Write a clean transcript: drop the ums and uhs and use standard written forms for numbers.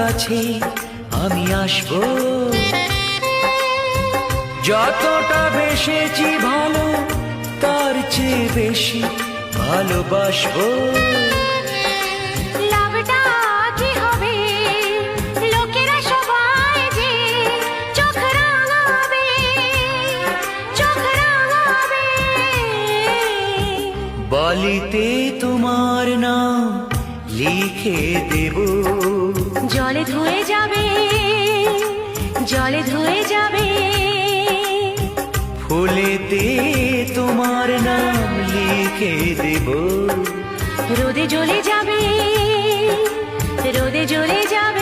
কাছে আমি আসবো। যতটা বেসেছি ভালো তার চেয়ে বেশি ভালোবাসবো। লাভটা কি হবে লোকেরা সবাই যে চোখ রাঙাবে, চোখ রাঙাবে। বালিতে তোমার নাম লিখে দেব, জলে ধুয়ে যাবে, জলে ধুয়ে যাবে। ফুলেতে তোমার নাম লিখে দেব, রোদে জ্বলে যাবে, রোদে জ্বলে যাবে।